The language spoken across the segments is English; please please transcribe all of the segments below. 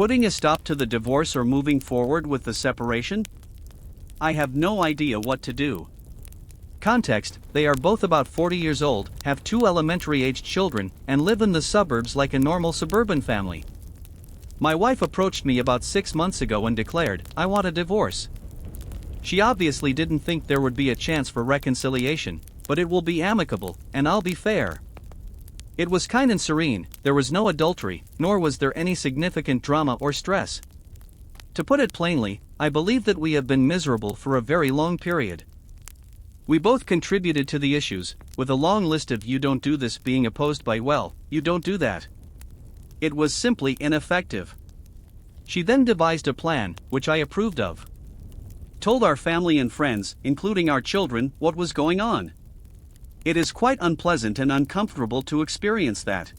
Putting a stop to the divorce or moving forward with the separation? I have no idea what to do. Context: they are both about 40 years old, have 2 elementary-aged children, and live in the suburbs like a normal suburban family. My wife approached me about 6 months ago and declared, "I want a divorce." She obviously didn't think there would be a chance for reconciliation, but it will be amicable, and I'll be fair. It was kind and serene, there was no adultery, nor was there any significant drama or stress. To put it plainly, I believe that we have been miserable for a very long period. We both contributed to the issues, with a long list of "you don't do this" being opposed by "well, you don't do that." It was simply ineffective. She then devised a plan, which I approved of. Told our family and friends, including our children, what was going on. It is quite unpleasant and uncomfortable to experience that.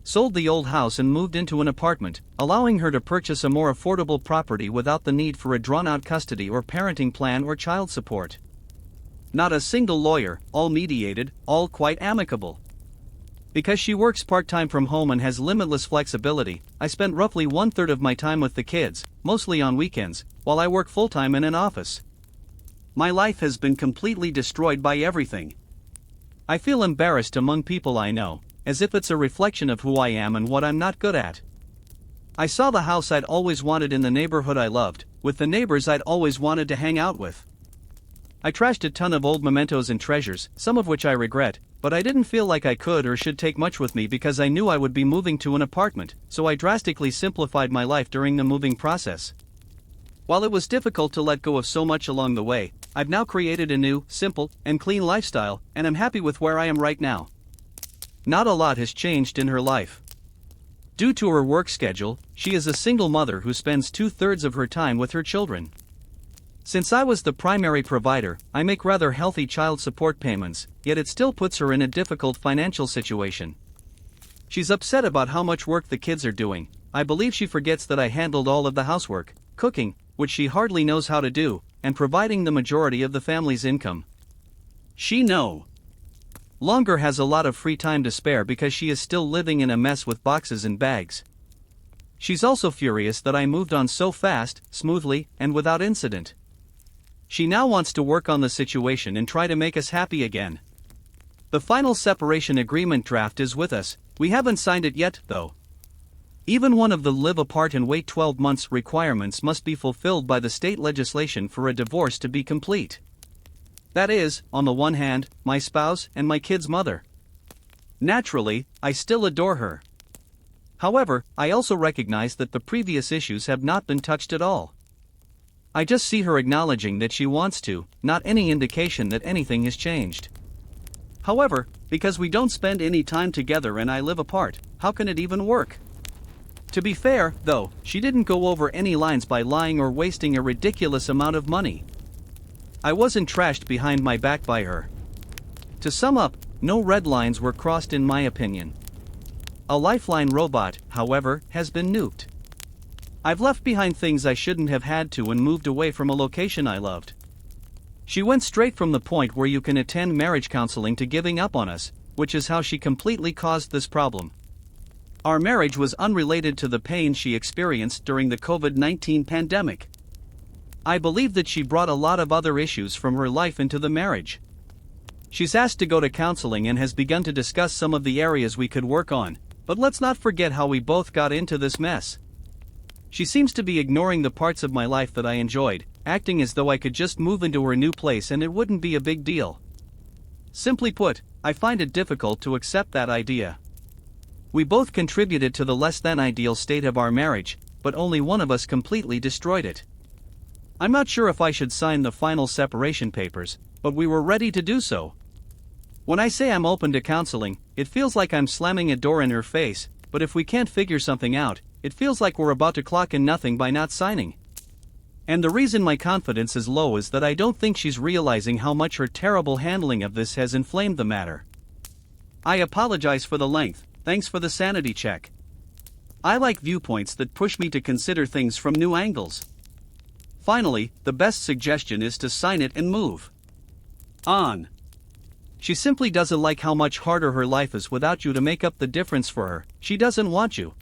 Sold the old house and moved into an apartment, allowing her to purchase a more affordable property without the need for a drawn-out custody or parenting plan or child support. Not a single lawyer, all mediated, all quite amicable. Because she works part-time from home and has limitless flexibility, I spent roughly 1/3 of my time with the kids, mostly on weekends, while I work full-time in an office. My life has been completely destroyed by everything. I feel embarrassed among people I know, as if it's a reflection of who I am and what I'm not good at. I saw the house I'd always wanted in the neighborhood I loved, with the neighbors I'd always wanted to hang out with. I trashed a ton of old mementos and treasures, some of which I regret, but I didn't feel like I could or should take much with me because I knew I would be moving to an apartment, so I drastically simplified my life during the moving process. While it was difficult to let go of so much along the way, I've now created a new, simple, and clean lifestyle, and I'm happy with where I am right now. Not a lot has changed in her life. Due to her work schedule, she is a single mother who spends 2/3 of her time with her children. Since I was the primary provider, I make rather healthy child support payments, yet it still puts her in a difficult financial situation. She's upset about how much work the kids are doing. I believe she forgets that I handled all of the housework, cooking, which she hardly knows how to do, and providing the majority of the family's income. She no longer has a lot of free time to spare because she is still living in a mess with boxes and bags. She's also furious that I moved on so fast, smoothly, and without incident. She now wants to work on the situation and try to make us happy again. The final separation agreement draft is with us. We haven't signed it yet, though. Even one of the live apart and wait 12 months requirements must be fulfilled by the state legislation for a divorce to be complete. That is, on the one hand, my spouse and my kid's mother. Naturally, I still adore her. However, I also recognize that the previous issues have not been touched at all. I just see her acknowledging that she wants to, not any indication that anything has changed. However, because we don't spend any time together and I live apart, how can it even work? To be fair, though, she didn't go over any lines by lying or wasting a ridiculous amount of money. I wasn't trashed behind my back by her. To sum up, no red lines were crossed in my opinion. A lifeline robot, however, has been nuked. I've left behind things I shouldn't have had to and moved away from a location I loved. She went straight from the point where you can attend marriage counseling to giving up on us, which is how she completely caused this problem. Our marriage was unrelated to the pain she experienced during the COVID-19 pandemic. I believe that she brought a lot of other issues from her life into the marriage. She's asked to go to counseling and has begun to discuss some of the areas we could work on, but let's not forget how we both got into this mess. She seems to be ignoring the parts of my life that I enjoyed, acting as though I could just move into her new place and it wouldn't be a big deal. Simply put, I find it difficult to accept that idea. We both contributed to the less-than-ideal state of our marriage, but only one of us completely destroyed it. I'm not sure if I should sign the final separation papers, but we were ready to do so. When I say I'm open to counseling, it feels like I'm slamming a door in her face, but if we can't figure something out, it feels like we're about to clock in nothing by not signing. And the reason my confidence is low is that I don't think she's realizing how much her terrible handling of this has inflamed the matter. I apologize for the length, thanks for the sanity check. I like viewpoints that push me to consider things from new angles. Finally, the best suggestion is to sign it and move on. She simply doesn't like how much harder her life is without you to make up the difference for her. She doesn't want you.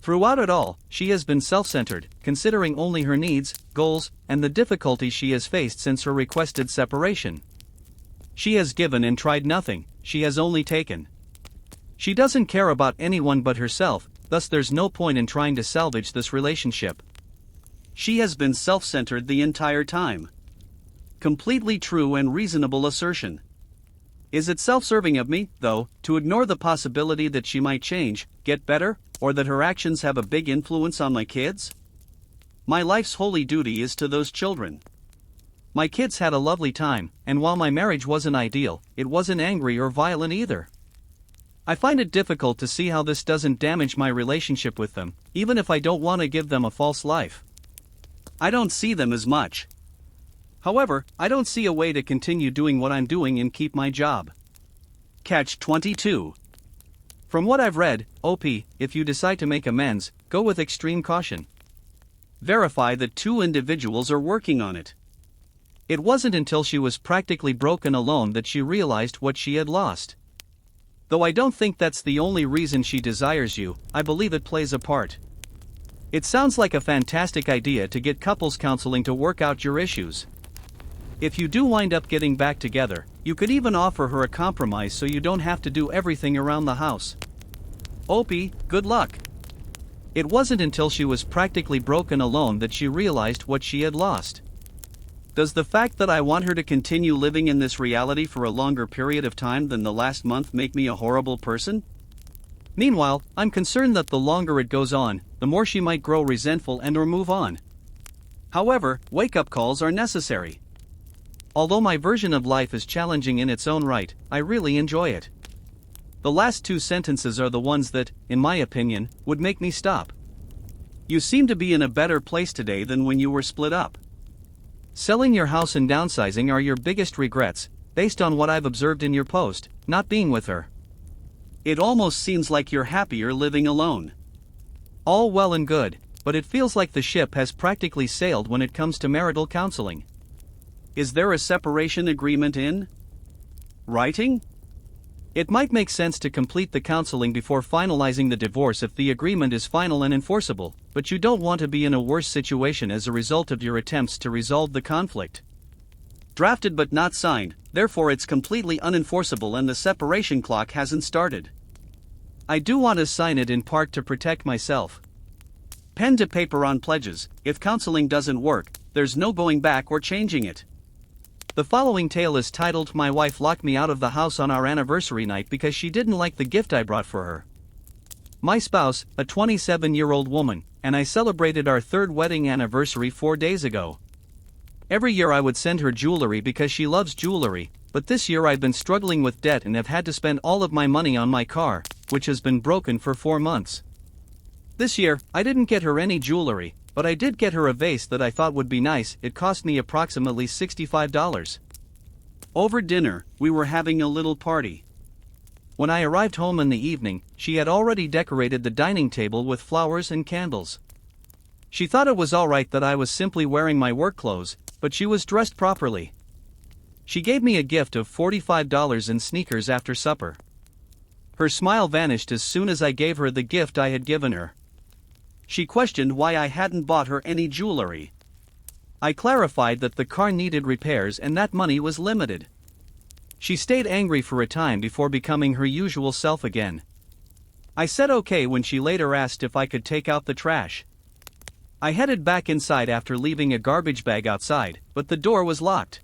Throughout it all, she has been self-centered, considering only her needs, goals, and the difficulties she has faced since her requested separation. She has given and tried nothing, she has only taken. She doesn't care about anyone but herself, thus there's no point in trying to salvage this relationship. She has been self-centered the entire time. Completely true and reasonable assertion. Is it self-serving of me, though, to ignore the possibility that she might change, get better, or that her actions have a big influence on my kids? My life's holy duty is to those children. My kids had a lovely time, and while my marriage wasn't ideal, it wasn't angry or violent either. I find it difficult to see how this doesn't damage my relationship with them, even if I don't want to give them a false life. I don't see them as much. However, I don't see a way to continue doing what I'm doing and keep my job. Catch 22. From what I've read, OP, if you decide to make amends, go with extreme caution. Verify that two individuals are working on it. It wasn't until she was practically broken alone that she realized what she had lost. Though I don't think that's the only reason she desires you, I believe it plays a part. It sounds like a fantastic idea to get couples counseling to work out your issues. If you do wind up getting back together, you could even offer her a compromise so you don't have to do everything around the house. Opie, good luck. It wasn't until she was practically broken alone that she realized what she had lost. Does the fact that I want her to continue living in this reality for a longer period of time than the last month make me a horrible person? Meanwhile, I'm concerned that the longer it goes on, the more she might grow resentful and/or move on. However, wake-up calls are necessary. Although my version of life is challenging in its own right, I really enjoy it. The last two sentences are the ones that, in my opinion, would make me stop. You seem to be in a better place today than when you were split up. Selling your house and downsizing are your biggest regrets, based on what I've observed in your post, not being with her. It almost seems like you're happier living alone. All well and good, but it feels like the ship has practically sailed when it comes to marital counseling. Is there a separation agreement in writing? It might make sense to complete the counseling before finalizing the divorce if the agreement is final and enforceable, but you don't want to be in a worse situation as a result of your attempts to resolve the conflict. Drafted but not signed, therefore it's completely unenforceable and the separation clock hasn't started. I do want to sign it in part to protect myself. Pen to paper on pledges. If counseling doesn't work, there's no going back or changing it. The following tale is titled "My Wife Locked Me Out of the House on Our Anniversary Night Because She Didn't Like the Gift I Brought for Her." My spouse, a 27-year-old woman, and I celebrated our third wedding anniversary 4 days ago. Every year I would send her jewelry because she loves jewelry, but this year I've been struggling with debt and have had to spend all of my money on my car, which has been broken for 4 months. This year, I didn't get her any jewelry, but I did get her a vase that I thought would be nice. It cost me approximately $65. Over dinner, we were having a little party. When I arrived home in the evening, she had already decorated the dining table with flowers and candles. She thought it was alright that I was simply wearing my work clothes, but she was dressed properly. She gave me a gift of $45 in sneakers after supper. Her smile vanished as soon as I gave her the gift I had given her. She questioned why I hadn't bought her any jewelry. I clarified that the car needed repairs and that money was limited. She stayed angry for a time before becoming her usual self again. I said okay when she later asked if I could take out the trash. I headed back inside after leaving a garbage bag outside, but the door was locked.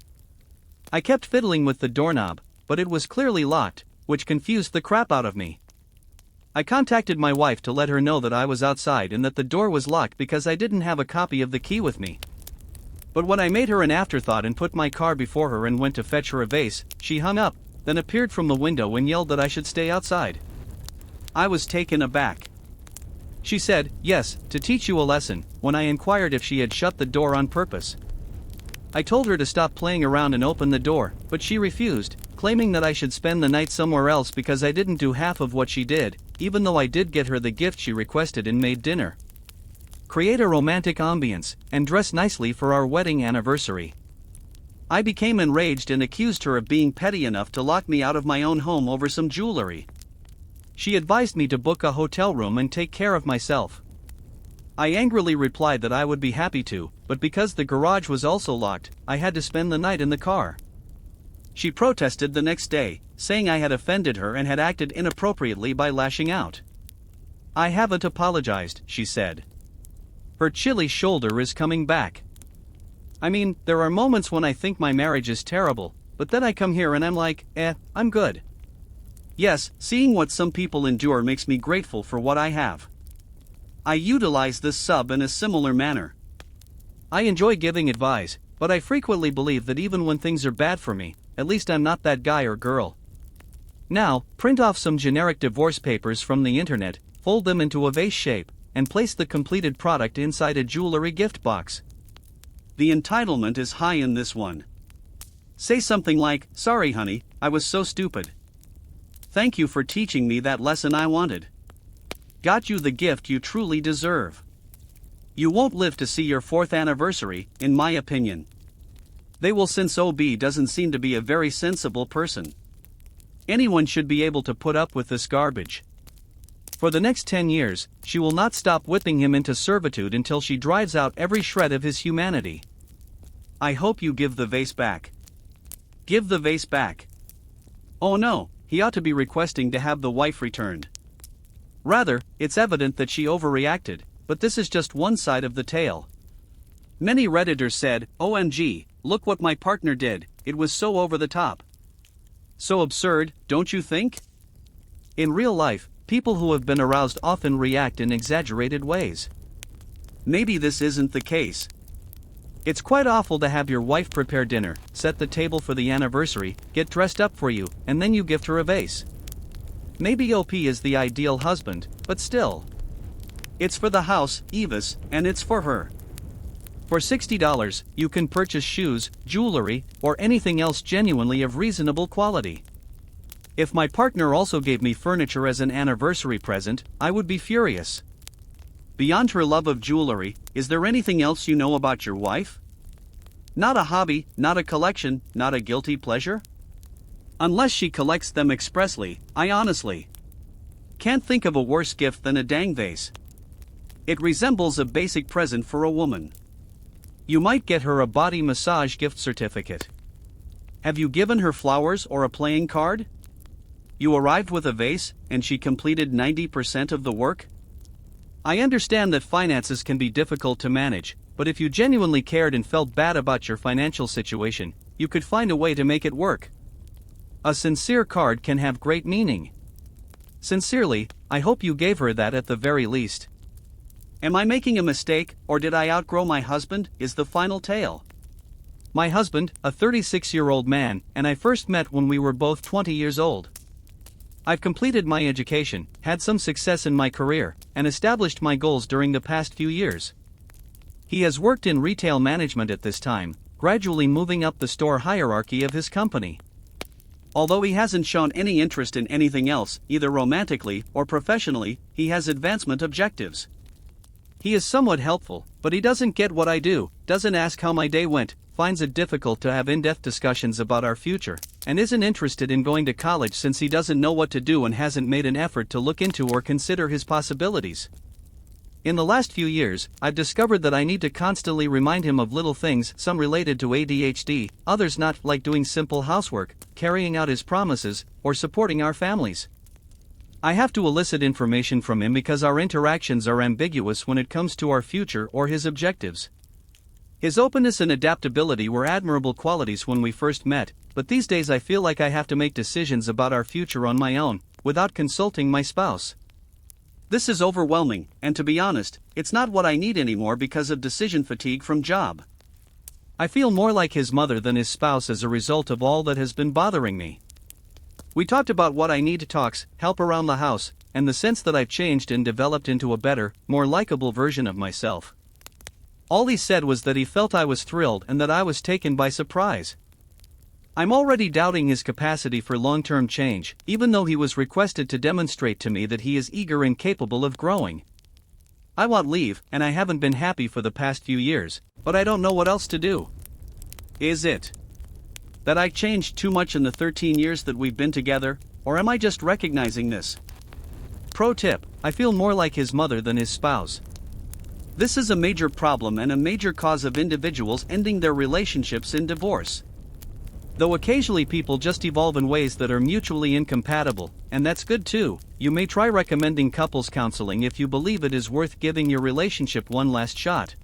I kept fiddling with the doorknob, but it was clearly locked, which confused the crap out of me. I contacted my wife to let her know that I was outside and that the door was locked because I didn't have a copy of the key with me. But when I made her an afterthought and put my car before her and went to fetch her a vase, she hung up, then appeared from the window and yelled that I should stay outside. I was taken aback. She said, "Yes, to teach you a lesson," when I inquired if she had shut the door on purpose. I told her to stop playing around and open the door, but she refused, claiming that I should spend the night somewhere else because I didn't do half of what she did, even though I did get her the gift she requested and made dinner. Create a romantic ambience, and dress nicely for our wedding anniversary. I became enraged and accused her of being petty enough to lock me out of my own home over some jewelry. She advised me to book a hotel room and take care of myself. I angrily replied that I would be happy to, but because the garage was also locked, I had to spend the night in the car. She protested the next day, saying I had offended her and had acted inappropriately by lashing out. I haven't apologized, she said. Her chilly shoulder is coming back. I mean, there are moments when I think my marriage is terrible, but then I come here and I'm like, I'm good. Yes, seeing what some people endure makes me grateful for what I have. I utilize this sub in a similar manner. I enjoy giving advice, but I frequently believe that even when things are bad for me, at least I'm not that guy or girl. Now, print off some generic divorce papers from the internet, fold them into a vase shape, and place the completed product inside a jewelry gift box. The entitlement is high in this one. Say something like, "Sorry honey, I was so stupid. Thank you for teaching me that lesson I wanted. Got you the gift you truly deserve. You won't live to see your 4th anniversary, in my opinion." They will, since OB doesn't seem to be a very sensible person. Anyone should be able to put up with this garbage. For the next 10 years, she will not stop whipping him into servitude until she drives out every shred of his humanity. I hope you give the vase back. Give the vase back. Oh no, he ought to be requesting to have the wife returned. Rather, it's evident that she overreacted, but this is just one side of the tale. Many Redditors said, "OMG, look what my partner did, it was so over the top." So absurd, don't you think? In real life, people who have been aroused often react in exaggerated ways. Maybe this isn't the case. It's quite awful to have your wife prepare dinner, set the table for the anniversary, get dressed up for you, and then you gift her a vase. Maybe OP is the ideal husband, but still. It's for the house, Evis, and it's for her. For $60, you can purchase shoes, jewelry, or anything else genuinely of reasonable quality. If my partner also gave me furniture as an anniversary present, I would be furious. Beyond her love of jewelry, is there anything else you know about your wife? Not a hobby, not a collection, not a guilty pleasure? Unless she collects them expressly, I honestly can't think of a worse gift than a dang vase. It resembles a basic present for a woman. You might get her a body massage gift certificate. Have you given her flowers or a playing card? You arrived with a vase, and she completed 90% of the work? I understand that finances can be difficult to manage, but if you genuinely cared and felt bad about your financial situation, you could find a way to make it work. A sincere card can have great meaning. Sincerely, I hope you gave her that at the very least. Am I making a mistake, or did I outgrow my husband, is the final tale. My husband, a 36-year-old man, and I first met when we were both 20 years old. I've completed my education, had some success in my career, and established my goals during the past few years. He has worked in retail management at this time, gradually moving up the store hierarchy of his company. Although he hasn't shown any interest in anything else, either romantically or professionally, he has advancement objectives. He is somewhat helpful, but he doesn't get what I do, doesn't ask how my day went, finds it difficult to have in-depth discussions about our future, and isn't interested in going to college since he doesn't know what to do and hasn't made an effort to look into or consider his possibilities. In the last few years, I've discovered that I need to constantly remind him of little things, some related to ADHD, others not, like doing simple housework, carrying out his promises, or supporting our families. I have to elicit information from him because our interactions are ambiguous when it comes to our future or his objectives. His openness and adaptability were admirable qualities when we first met, but these days I feel like I have to make decisions about our future on my own, without consulting my spouse. This is overwhelming, and to be honest, it's not what I need anymore because of decision fatigue from job. I feel more like his mother than his spouse as a result of all that has been bothering me. We talked about what I need to talks, help around the house, and the sense that I've changed and developed into a better, more likable version of myself. All he said was that he felt I was thrilled and that I was taken by surprise. I'm already doubting his capacity for long-term change, even though he was requested to demonstrate to me that he is eager and capable of growing. I want leave, and I haven't been happy for the past few years, but I don't know what else to do. Is it that I changed too much in the 13 years that we've been together, or am I just recognizing this? Pro tip, I feel more like his mother than his spouse. This is a major problem and a major cause of individuals ending their relationships in divorce. Though occasionally people just evolve in ways that are mutually incompatible, and that's good too, you may try recommending couples counseling if you believe it is worth giving your relationship one last shot.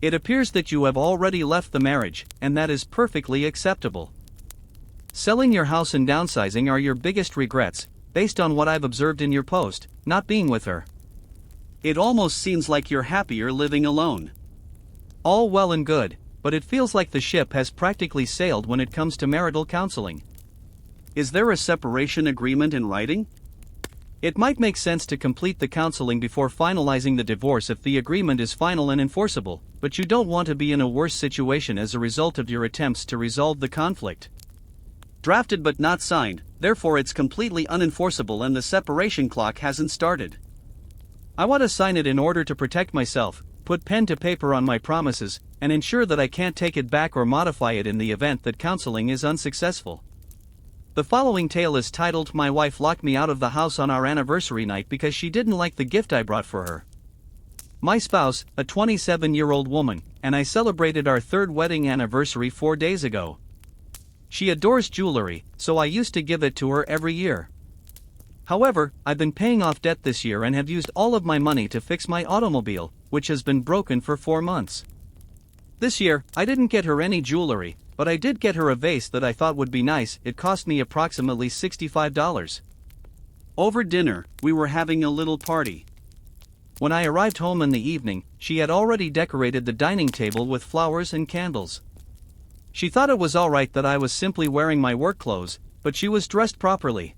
It appears that you have already left the marriage, and that is perfectly acceptable. Selling your house and downsizing are your biggest regrets, based on what I've observed in your post, not being with her. It almost seems like you're happier living alone. All well and good, but it feels like the ship has practically sailed when it comes to marital counseling. Is there a separation agreement in writing? It might make sense to complete the counseling before finalizing the divorce if the agreement is final and enforceable, but you don't want to be in a worse situation as a result of your attempts to resolve the conflict. Drafted but not signed, therefore it's completely unenforceable and the separation clock hasn't started. I want to sign it in order to protect myself, put pen to paper on my promises, and ensure that I can't take it back or modify it in the event that counseling is unsuccessful. The following tale is titled "My Wife Locked Me Out of the House on Our Anniversary Night Because She Didn't Like the Gift I Brought for Her." My spouse, a 27-year-old woman, and I celebrated our third wedding anniversary 4 days ago. She adores jewelry, so I used to give it to her every year. However, I've been paying off debt this year and have used all of my money to fix my automobile, which has been broken for 4 months. This year, I didn't get her any jewelry, but I did get her a vase that I thought would be nice. It cost me approximately $65. Over dinner, we were having a little party. When I arrived home in the evening, she had already decorated the dining table with flowers and candles. She thought it was alright that I was simply wearing my work clothes, but she was dressed properly.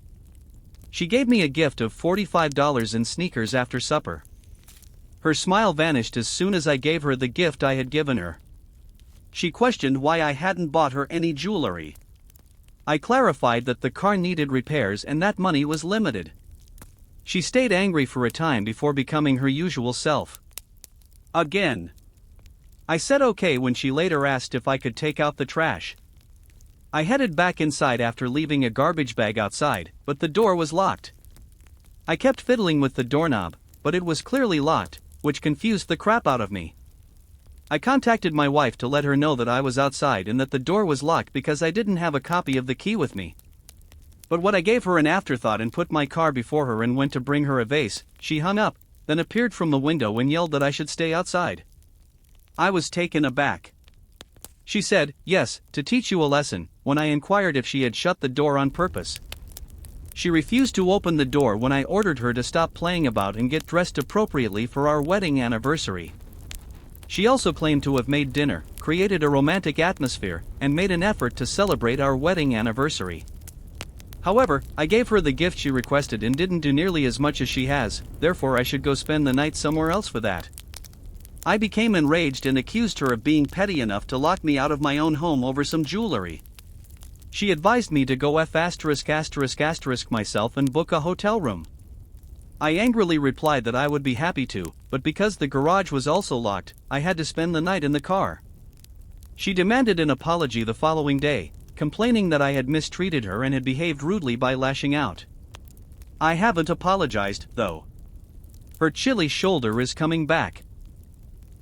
She gave me a gift of $45 in sneakers after supper. Her smile vanished as soon as I gave her the gift I had given her. She questioned why I hadn't bought her any jewelry. I clarified that the car needed repairs and that money was limited. She stayed angry for a time before becoming her usual self. Again. I said okay when she later asked if I could take out the trash. I headed back inside after leaving a garbage bag outside, but the door was locked. I kept fiddling with the doorknob, but it was clearly locked, which confused the crap out of me. I contacted my wife to let her know that I was outside and that the door was locked because I didn't have a copy of the key with me. But when I gave her an afterthought and put my car before her and went to bring her a vase, she hung up, then appeared from the window and yelled that I should stay outside. I was taken aback. She said, "Yes, to teach you a lesson," when I inquired if she had shut the door on purpose. She refused to open the door when I ordered her to stop playing about and get dressed appropriately for our wedding anniversary. She also claimed to have made dinner, created a romantic atmosphere, and made an effort to celebrate our wedding anniversary. However, I gave her the gift she requested and didn't do nearly as much as she has, therefore I should go spend the night somewhere else for that. I became enraged and accused her of being petty enough to lock me out of my own home over some jewelry. She advised me to go myself and book a hotel room. I angrily replied that I would be happy to, but because the garage was also locked, I had to spend the night in the car. She demanded an apology the following day, complaining that I had mistreated her and had behaved rudely by lashing out. I haven't apologized, though. Her chilly shoulder is coming back.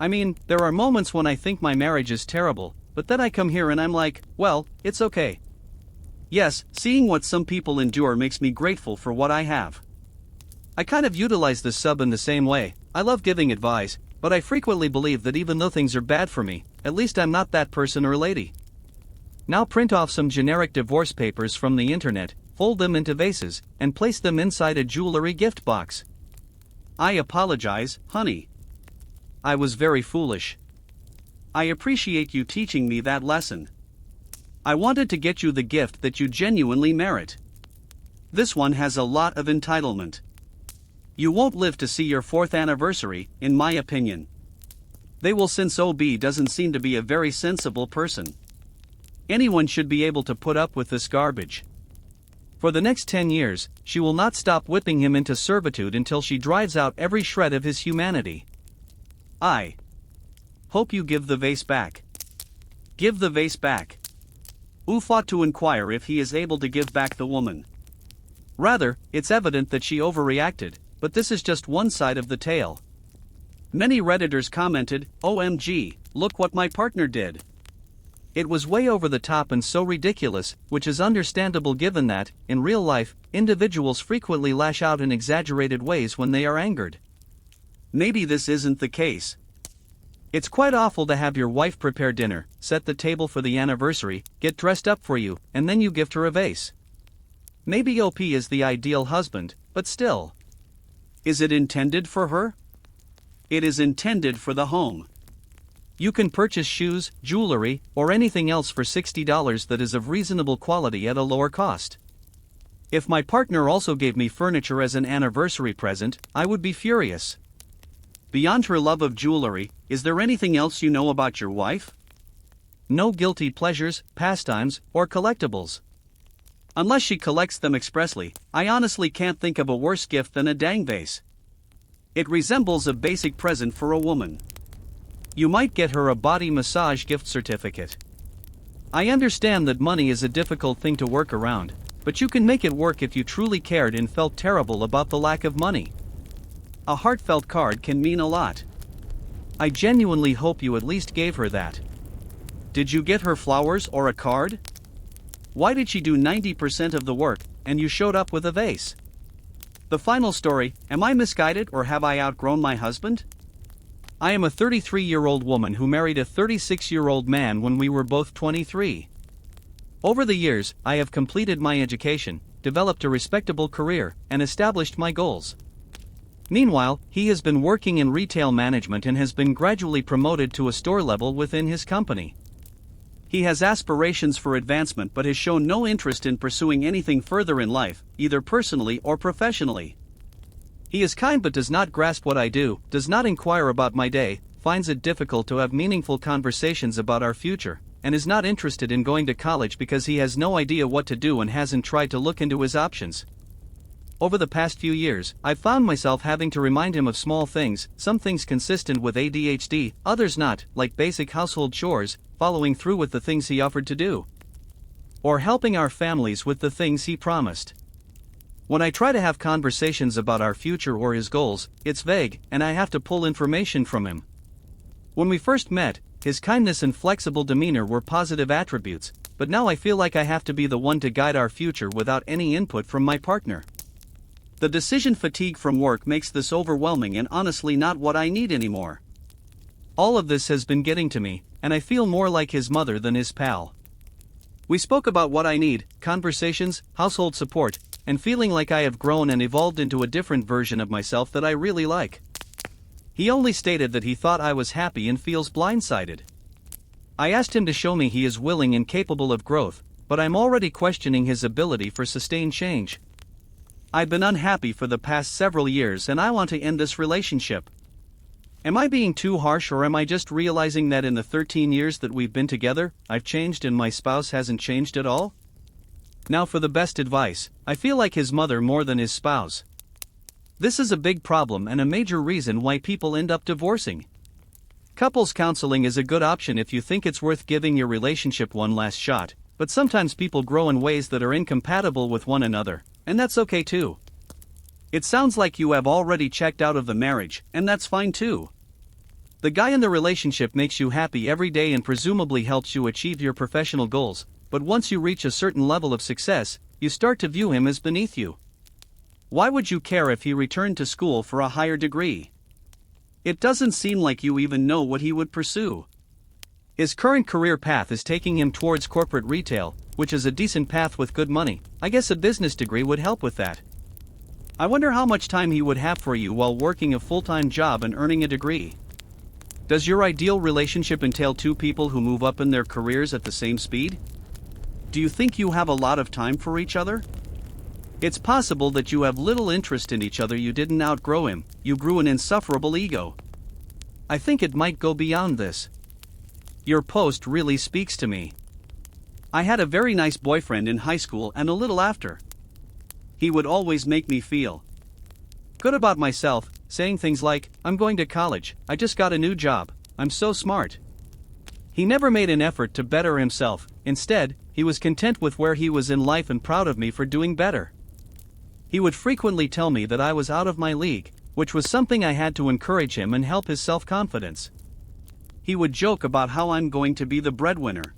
I mean, there are moments when I think my marriage is terrible, but then I come here and I'm like, well, it's okay. Yes, seeing what some people endure makes me grateful for what I have. I kind of utilize this sub in the same way. I love giving advice, but I frequently believe that even though things are bad for me, at least I'm not that person or lady. Now print off some generic divorce papers from the internet, fold them into vases, and place them inside a jewelry gift box. I apologize, honey. I was very foolish. I appreciate you teaching me that lesson. I wanted to get you the gift that you genuinely merit. This one has a lot of entitlement. You won't live to see your 4th anniversary, in my opinion. They will, since OB doesn't seem to be a very sensible person. Anyone should be able to put up with this garbage. For the next 10 years, she will not stop whipping him into servitude until she drives out every shred of his humanity. I hope you give the vase back. Give the vase back. Who fought to inquire if he is able to give back the woman? Rather, it's evident that she overreacted, but this is just one side of the tale. Many Redditors commented, "OMG, look what my partner did." It was way over the top and so ridiculous, which is understandable given that, in real life, individuals frequently lash out in exaggerated ways when they are angered. Maybe this isn't the case. It's quite awful to have your wife prepare dinner, set the table for the anniversary, get dressed up for you, and then you gift her a vase. Maybe OP is the ideal husband, but still. Is it intended for her? It is intended for the home. You can purchase shoes, jewelry, or anything else for $60 that is of reasonable quality at a lower cost. If my partner also gave me furniture as an anniversary present, I would be furious. Beyond her love of jewelry, is there anything else you know about your wife? No guilty pleasures, pastimes, or collectibles. Unless she collects them expressly, I honestly can't think of a worse gift than a dang vase. It resembles a basic present for a woman. You might get her a body massage gift certificate. I understand that money is a difficult thing to work around, but you can make it work if you truly cared and felt terrible about the lack of money. A heartfelt card can mean a lot. I genuinely hope you at least gave her that. Did you get her flowers or a card? Why did she do 90% of the work, and you showed up with a vase? The final story, am I misguided or have I outgrown my husband? I am a 33-year-old woman who married a 36-year-old man when we were both 23. Over the years, I have completed my education, developed a respectable career, and established my goals. Meanwhile, he has been working in retail management and has been gradually promoted to a store level within his company. He has aspirations for advancement but has shown no interest in pursuing anything further in life, either personally or professionally. He is kind but does not grasp what I do, does not inquire about my day, finds it difficult to have meaningful conversations about our future, and is not interested in going to college because he has no idea what to do and hasn't tried to look into his options. Over the past few years, I've found myself having to remind him of small things, some things consistent with ADHD, others not, like basic household chores, following through with the things he offered to do, or helping our families with the things he promised. When I try to have conversations about our future or his goals, it's vague, and I have to pull information from him. When we first met, his kindness and flexible demeanor were positive attributes, but now I feel like I have to be the one to guide our future without any input from my partner. The decision fatigue from work makes this overwhelming and honestly not what I need anymore. All of this has been getting to me, and I feel more like his mother than his pal. We spoke about what I need, conversations, household support, and feeling like I have grown and evolved into a different version of myself that I really like. He only stated that he thought I was happy and feels blindsided. I asked him to show me he is willing and capable of growth, but I'm already questioning his ability for sustained change. I've been unhappy for the past several years and I want to end this relationship. Am I being too harsh or am I just realizing that in the 13 years that we've been together, I've changed and my spouse hasn't changed at all? Now for the best advice, I feel like his mother more than his spouse. This is a big problem and a major reason why people end up divorcing. Couples counseling is a good option if you think it's worth giving your relationship one last shot, but sometimes people grow in ways that are incompatible with one another, and that's okay too. It sounds like you have already checked out of the marriage, and that's fine too. The guy in the relationship makes you happy every day and presumably helps you achieve your professional goals, but once you reach a certain level of success, you start to view him as beneath you. Why would you care if he returned to school for a higher degree? It doesn't seem like you even know what he would pursue. His current career path is taking him towards corporate retail, which is a decent path with good money. I guess a business degree would help with that. I wonder how much time he would have for you while working a full-time job and earning a degree. Does your ideal relationship entail two people who move up in their careers at the same speed? Do you think you have a lot of time for each other? It's possible that you have little interest in each other. You didn't outgrow him, you grew an insufferable ego. I think it might go beyond this. Your post really speaks to me. I had a very nice boyfriend in high school and a little after. He would always make me feel good about myself, saying things like, "I'm going to college, I just got a new job, I'm so smart." He never made an effort to better himself. Instead, he was content with where he was in life and proud of me for doing better. He would frequently tell me that I was out of my league, which was something I had to encourage him and help his self-confidence. He would joke about how I'm going to be the breadwinner.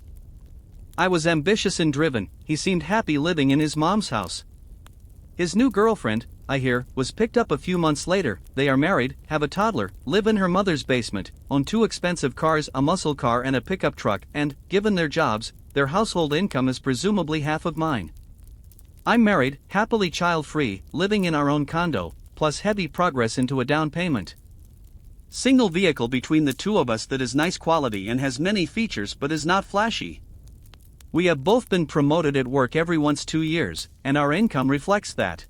I was ambitious and driven. He seemed happy living in his mom's house. His new girlfriend, I hear, was picked up a few months later. They are married, have a toddler, live in her mother's basement, own 2 expensive cars, a muscle car and a pickup truck, and, given their jobs, their household income is presumably half of mine. I'm married, happily child-free, living in our own condo, plus heavy progress into a down payment. Single vehicle between the two of us that is nice quality and has many features but is not flashy. We have both been promoted at work every once 2 years, and our income reflects that.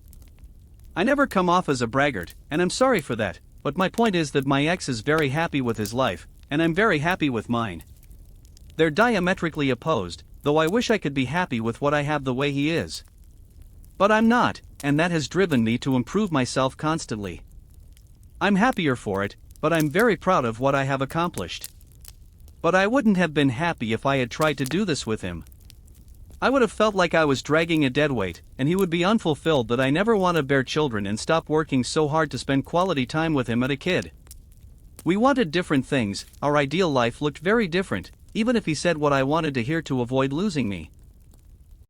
I never come off as a braggart, and I'm sorry for that, but my point is that my ex is very happy with his life, and I'm very happy with mine. They're diametrically opposed, though I wish I could be happy with what I have the way he is. But I'm not, and that has driven me to improve myself constantly. I'm happier for it, but I'm very proud of what I have accomplished. But I wouldn't have been happy if I had tried to do this with him. I would have felt like I was dragging a dead weight, and he would be unfulfilled that I never want to bear children and stop working so hard to spend quality time with him as a kid. We wanted different things, our ideal life looked very different, even if he said what I wanted to hear to avoid losing me.